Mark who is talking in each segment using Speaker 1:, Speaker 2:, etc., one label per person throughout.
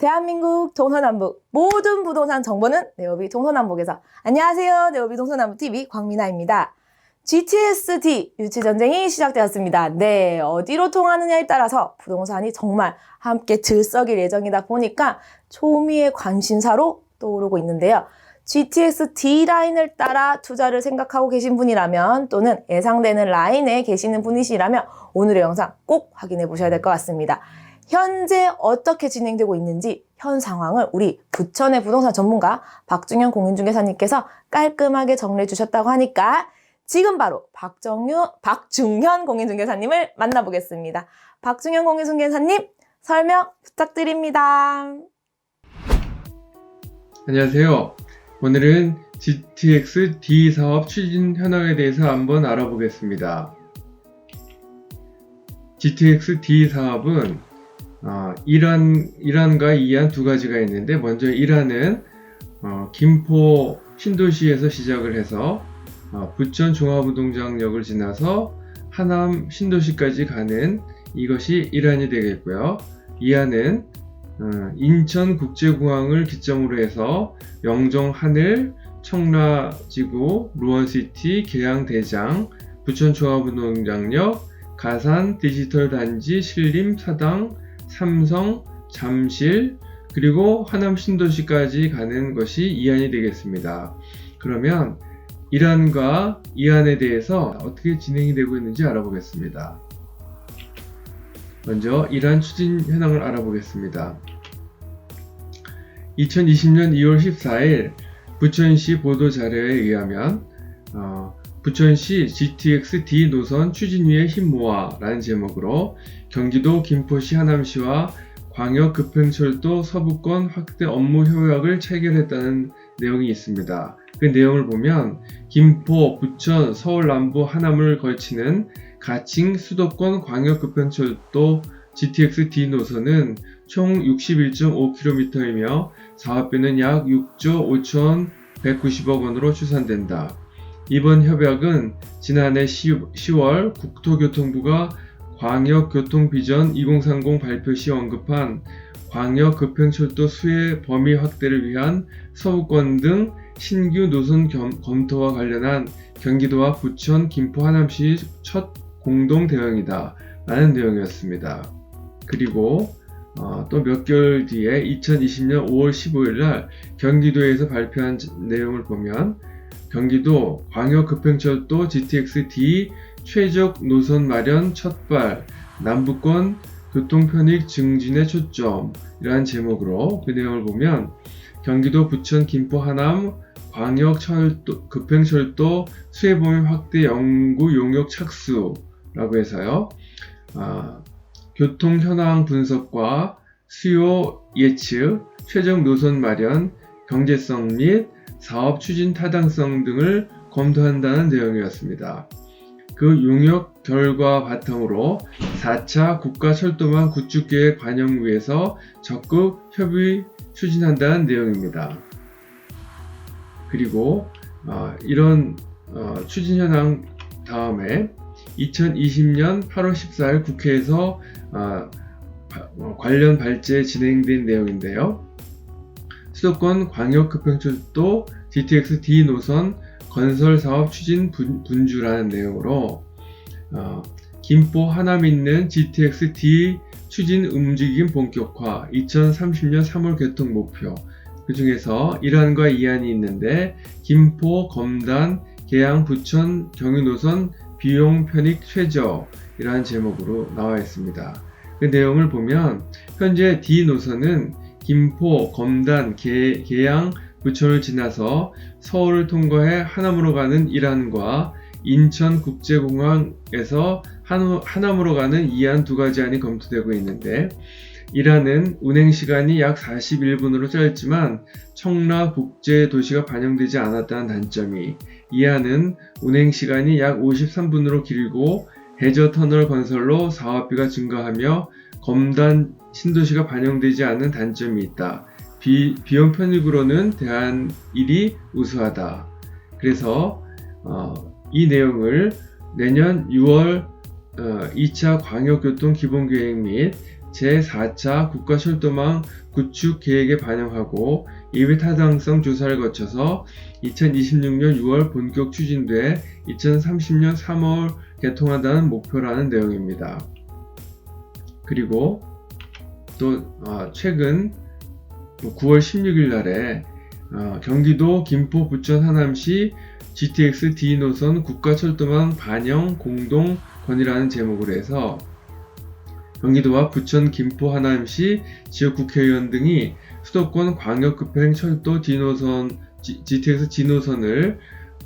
Speaker 1: 대한민국 동서남북 모든 부동산 정보는 네오비 동서남북에서. 안녕하세요. 네오비 동서남북TV 광민아입니다. GTX-D 유치전쟁이 시작되었습니다. 네, 어디로 통하느냐에 따라서 부동산이 정말 함께 들썩일 예정이다 보니까 초미의 관심사로 떠오르고 있는데요. GTX-D 라인을 따라 투자를 생각하고 계신 분이라면, 또는 예상되는 라인에 계시는 분이시라면 오늘의 영상 꼭 확인해 보셔야 될 것 같습니다. 현재 어떻게 진행되고 있는지 현 상황을 우리 부천의 부동산 전문가 박중현 공인중개사님께서 깔끔하게 정리해 주셨다고 하니까 지금 바로 박중현 공인중개사님을 만나보겠습니다. 박중현 공인중개사님, 설명 부탁드립니다.
Speaker 2: 안녕하세요. 오늘은 GTX-D 사업 추진 현황에 대해서 한번 알아보겠습니다. GTX-D 사업은 일환과 이환 두 가지가 있는데, 먼저 일환은 김포 신도시에서 시작을 해서 부천 종합운동장역을 지나서 하남 신도시까지 가는 이것이 일환이 되겠고요. 이환은 인천국제공항을 기점으로 해서 영종 하늘, 청라지구, 루원시티, 계양대장, 부천 종합운동장역, 가산 디지털단지, 신림, 사당, 삼성, 잠실, 그리고 하남 신도시까지 가는 것이 이환이 되겠습니다. 그러면 일환과 이환에 대해서 어떻게 진행이 되고 있는지 알아보겠습니다. 먼저 일환 추진 현황을 알아보겠습니다. 2020년 2월 14일 부천시 보도자료에 의하면 부천시 GTX-D 노선 추진위의 힘모아 라는 제목으로 경기도 김포시 하남시와 광역급행철도 서부권 확대 업무 협약을 체결했다는 내용이 있습니다. 그 내용을 보면 김포, 부천, 서울 남부, 하남을 걸치는 가칭 수도권 광역급행철도 GTX-D 노선은 총 61.5km이며 사업비는 약 6조 5,190억 원으로 추산된다. 이번 협약은 지난해 10월 국토교통부가 광역교통비전 2030 발표 시 언급한 광역급행철도 수혜 범위 확대를 위한 서부권 등 신규 노선 검토와 관련한 경기도와 부천, 김포, 하남시 첫 공동 대응이다 라는 내용이었습니다. 그리고 또 몇 개월 뒤에 2020년 5월 15일 날 경기도에서 발표한 내용을 보면 경기도 광역급행철도 GTX-D 최적 노선 마련 첫발, 남부권 교통편익 증진에 초점 이라는 제목으로 그 내용을 보면 경기도, 부천, 김포, 하남 광역급행철도 수혜범위 확대 연구 용역 착수라고 해서요. 교통 현황 분석과 수요 예측, 최적 노선 마련, 경제성 및 사업 추진 타당성 등을 검토한다는 내용이었습니다. 그 용역 결과 바탕으로 4차 국가철도망 구축계획 반영 위해서 적극 협의 추진한다는 내용입니다. 그리고 이런 추진 현황 다음에 2020년 8월 14일 국회에서 관련 발제 진행된 내용인데요. 수도권 광역급행철도 GTX-D 노선 건설사업 추진 분주라는 내용으로 김포, 하남 있는 GTX-D 추진 움직임 본격화 2030년 3월 개통 목표, 그 중에서 일환과 이환이 있는데 김포, 검단, 계양, 부천, 경유 노선 비용 편익 최저 이라는 제목으로 나와 있습니다. 그 내용을 보면 현재 D 노선은 김포, 검단, 계양, 부천을 지나서 서울을 통과해 하남으로 가는 일환과 인천국제공항에서 하남으로 가는 이환 두 가지 안이 검토되고 있는데, 일환은 운행시간이 약 41분으로 짧지만 청라국제도시가 반영되지 않았다는 단점이, 이환은 운행시간이 약 53분으로 길고 해저터널 건설로 사업비가 증가하며 검단 신도시가 반영되지 않는 단점이 있다. 비용 편익으로는 대한일이 우수하다. 그래서 이 내용을 내년 6월 2차 광역교통 기본계획 및 제4차 국가철도망 구축 계획에 반영하고 예비 타당성 조사를 거쳐서 2026년 6월 본격 추진돼 2030년 3월 개통한다는 목표라는 내용입니다. 그리고 또 최근 9월 16일 날에 경기도 김포 부천 하남시 GTX D 노선 국가철도망 반영 공동 건의라는 제목으로 해서 경기도와 부천, 김포, 하남시 지역 국회의원 등이 수도권 광역급행 철도 D노선, GTX D노선을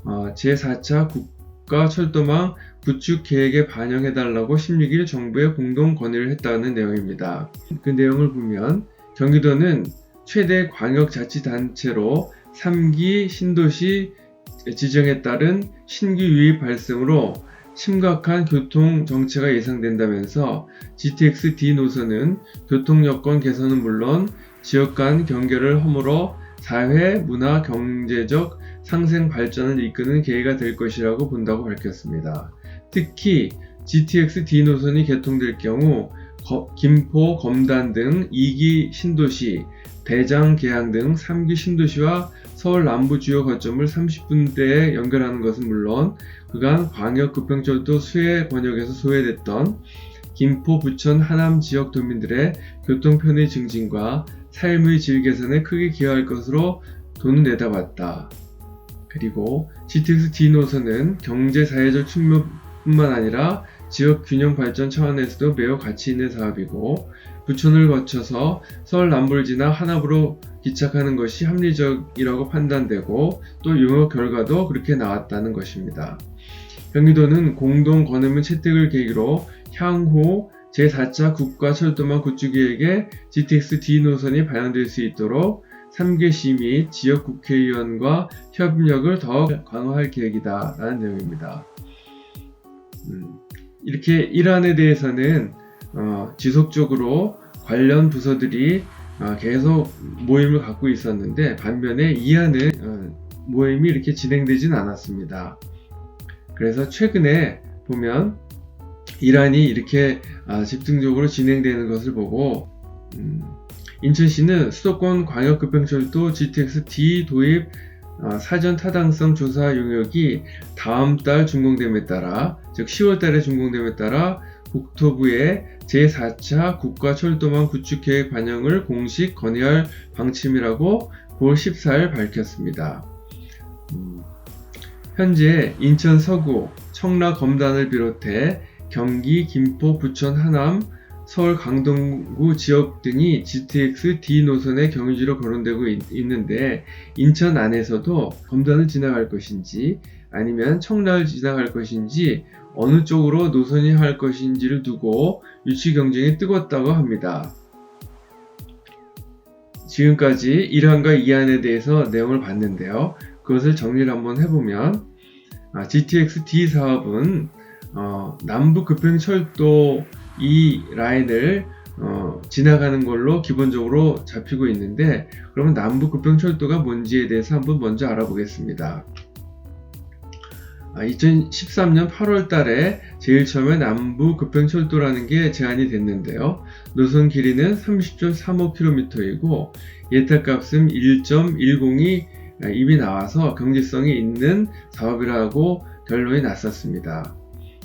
Speaker 2: 제4차 국가철도망 구축 계획에 반영해달라고 16일 정부에 공동 건의를 했다는 내용입니다. 그 내용을 보면 경기도는 최대 광역자치단체로 3기 신도시 지정에 따른 신규 유입 발생으로 심각한 교통 정체가 예상된다면서 GTX D 노선은 교통 여건 개선은 물론 지역 간 경계를 허물어 사회, 문화, 경제적 상생 발전을 이끄는 계기가 될 것이라고 본다고 밝혔습니다. 특히 GTX D 노선이 개통될 경우 김포, 검단 등 2기 신도시, 대장, 계양 등 3기 신도시와 서울 남부 주요 거점을 30분대에 연결하는 것은 물론 그간 광역급행철도 수해 권역에서 소외됐던 김포, 부천, 하남 지역 도민들의 교통 편의 증진과 삶의 질 개선에 크게 기여할 것으로 돈을 내다봤다. 그리고 GTX D 노선은 경제 사회적 측면뿐만 아니라 지역 균형 발전 차원에서도 매우 가치 있는 사업이고 부천을 거쳐서 서울 남부를 지나 하남으로 기착하는 것이 합리적이라고 판단되고 또 용역 결과도 그렇게 나왔다는 것입니다. 경기도는 공동 건의문 채택을 계기로 향후 제4차 국가철도망 구축계획에 GTX D 노선이 반영될 수 있도록 3개시 및 지역 국회의원과 협력을 더욱 강화할 계획이다 라는 내용입니다. 이렇게 일안에 대해서는 지속적으로 관련 부서들이 계속 모임을 갖고 있었는데 반면에 이안은 모임이 이렇게 진행되진 않았습니다. 그래서 최근에 보면 일안이 이렇게 집중적으로 진행되는 것을 보고 인천시는 수도권 광역급행철도 GTX D 도입 사전 타당성 조사 용역이 다음 달 준공됨에 따라 즉 10월 달에 준공됨에 따라 국토부에 제4차 국가철도망 구축계획 반영을 공식 건의할 방침이라고 9월 14일 밝혔습니다. 현재 인천 서구, 청라 검단을 비롯해 경기, 김포, 부천, 하남, 서울 강동구 지역 등이 GTX D 노선의 경유지로 거론되고 있는데 인천 안에서도 검단을 지나갈 것인지 아니면 청라를 지나갈 것인지 어느 쪽으로 노선이 할 것인지를 두고 유치 경쟁이 뜨겁다고 합니다. 지금까지 1안과 2안에 대해서 내용을 봤는데요. 그것을 정리를 한번 해보면 GTX D 사업은 남부 급행철도 이 라인을 지나가는 걸로 기본적으로 잡히고 있는데 그러면 남부 급행철도가 뭔지에 대해서 한번 먼저 알아보겠습니다. 2013년 8월 달에 제일 처음에 남부 급행철도라는 게 제안이 됐는데요. 노선 길이는 30.35km이고 예탁값은 1.102 입이 나와서 경제성이 있는 사업이라고 결론이 났었습니다.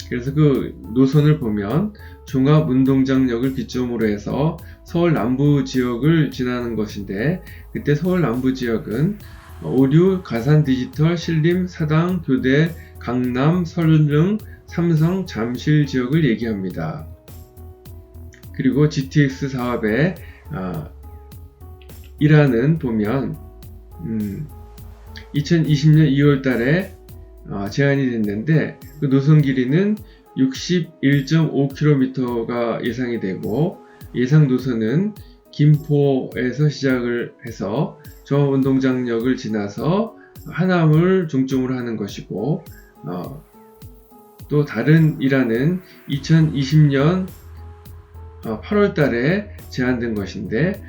Speaker 2: 그래서 그 노선을 보면 종합운동장역을 기점으로 해서 서울 남부 지역을 지나는 것인데 그때 서울 남부 지역은 오류, 가산 디지털, 신림, 사당, 교대, 강남, 설릉, 삼성, 잠실 지역을 얘기합니다. 그리고 GTX 사업의 일환은 보면 2020년 2월 달에 제안이 됐는데 그 노선 길이는 61.5km가 예상이 되고 예상 노선은 김포에서 시작을 해서 종합운동장역을 지나서 하남을 중점으로 하는 것이고 또 다른 일환은 2020년 8월 달에 제안된 것인데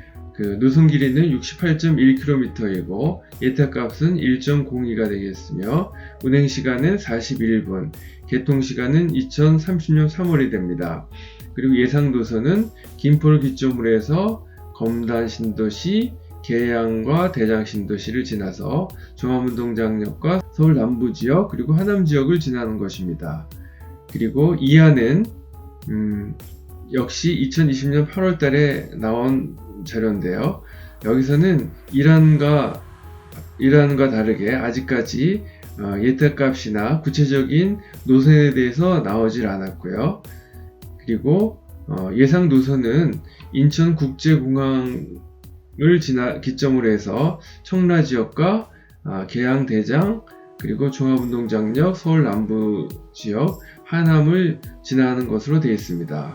Speaker 2: 노선 길이는 68.1km이고 예탁값은 1.02가 되겠으며 운행 시간은 41분, 개통 시간은 2030년 3월이 됩니다. 그리고 예상 노선은 김포를 기점으로 해서 검단 신도시, 계양과 대장 신도시를 지나서 종합운동장역과 서울 남부지역 그리고 하남 지역을 지나는 것입니다. 그리고 이 안은 역시 2020년 8월 달에 나온 자료인데요. 여기서는 이란과 다르게 아직까지 예탁값이나 구체적인 노선에 대해서 나오질 않았고요. 그리고 예상 노선은 인천국제공항을 기점으로 해서 청라 지역과 계양 대장 그리고 종합운동장역 서울 남부 지역 하남을 지나는 것으로 되어 있습니다.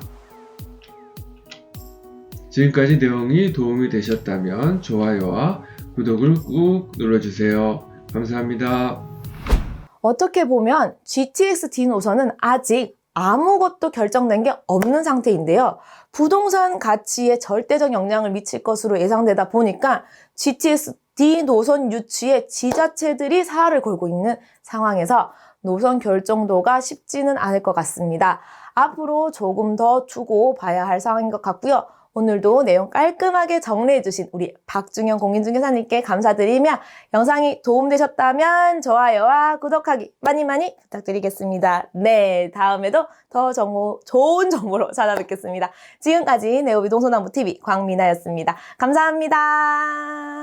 Speaker 2: 지금까지 내용이 도움이 되셨다면 좋아요와 구독을 꾹 눌러주세요. 감사합니다.
Speaker 1: 어떻게 보면 GTX-D 노선은 아직 아무것도 결정된 게 없는 상태인데요. 부동산 가치에 절대적 영향을 미칠 것으로 예상되다 보니까 GTX-D 노선 유치에 지자체들이 사활을 걸고 있는 상황에서 노선 결정도가 쉽지는 않을 것 같습니다. 앞으로 조금 더 두고 봐야 할 상황인 것 같고요. 오늘도 내용 깔끔하게 정리해주신 우리 박중현 공인중개사님께 감사드리며 영상이 도움되셨다면 좋아요와 구독하기 많이 부탁드리겠습니다. 네, 다음에도 더 좋은 정보로 찾아뵙겠습니다. 지금까지 네오비 동서남부TV 광미나였습니다. 감사합니다.